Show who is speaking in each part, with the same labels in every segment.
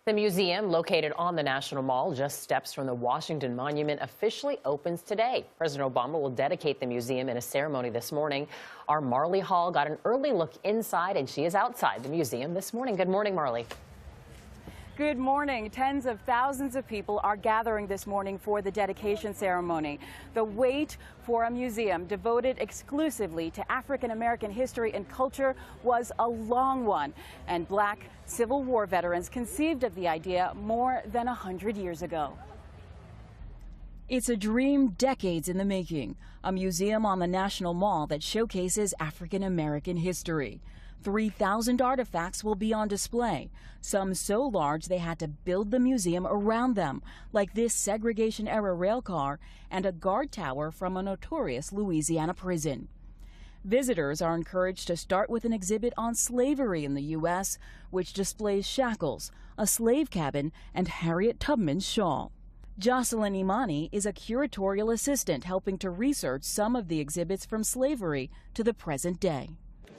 Speaker 1: The museum, located on the National Mall, just steps from the Washington Monument, officially opens today. President Obama will dedicate the museum in a ceremony this morning. Our Marley Hall got an early look inside, and she is outside the museum this morning. Good morning, Marley.
Speaker 2: Good morning. Tens of thousands of people are gathering this morning for the dedication ceremony. The wait for a museum devoted exclusively to African American history and culture was a long one, and Black Civil War veterans conceived of the idea more than 100 years ago. It's a dream decades in the making, a museum on the National Mall that showcases African American history. 3,000 artifacts will be on display, some so large they had to build the museum around them, like this segregation-era rail car and a guard tower from a notorious Louisiana prison. Visitors are encouraged to start with an exhibit on slavery in the U.S., which displays shackles, a slave cabin, and Harriet Tubman's shawl. Jocelyn Imani is a curatorial assistant helping to research some of the exhibits from slavery to the present day.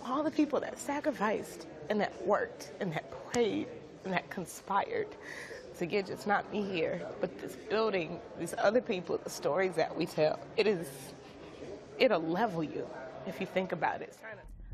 Speaker 3: All the people that sacrificed and that worked and that prayed and that conspired to get just not me here, but this building, these other people, the stories that we tell, it'll level you if you think about it.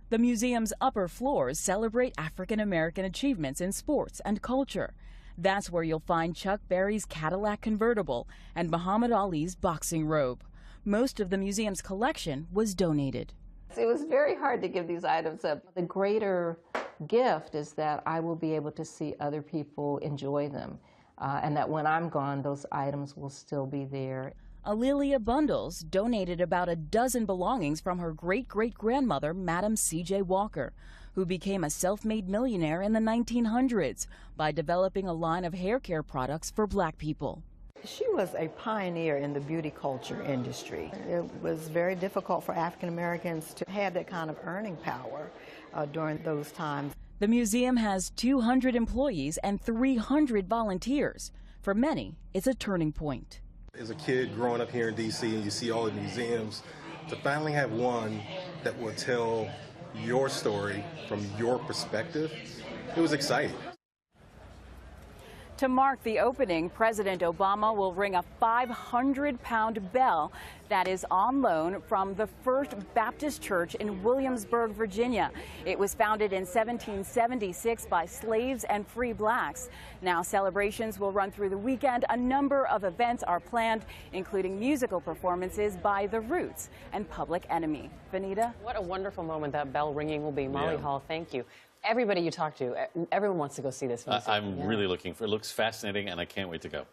Speaker 2: The museum's upper floors celebrate African American achievements in sports and culture. That's where you'll find Chuck Berry's Cadillac convertible and Muhammad Ali's boxing robe. Most of the museum's collection was donated.
Speaker 4: It was very hard to give these items up. The greater gift is that I will be able to see other people enjoy them, and that when I'm gone, those items will still be there.
Speaker 2: Alelia Bundles donated about a dozen belongings from her great-great-grandmother, Madam C.J. Walker, who became a self-made millionaire in the 1900s by developing a line of hair care products for Black people.
Speaker 5: She was a pioneer in the beauty culture industry. It was very difficult for African Americans to have that kind of earning power during those times.
Speaker 2: The museum has 200 employees and 300 volunteers. For many, it's a turning point.
Speaker 6: As a kid growing up here in D.C. and you see all the museums, to finally have one that will tell your story from your perspective, it was exciting.
Speaker 2: To mark the opening, President Obama will ring a 500-pound bell that is on loan from the First Baptist Church in Williamsburg, Virginia. It was founded in 1776 by slaves and free Blacks. Now celebrations will run through the weekend. A number of events are planned, including musical performances by The Roots and Public Enemy. Vanita?
Speaker 1: What a wonderful moment that bell ringing will be. Molly Hall, thank you. Everybody you talk to, everyone wants to go see this museum.
Speaker 7: I'm really looking for it. It looks fascinating, and I can't wait to go.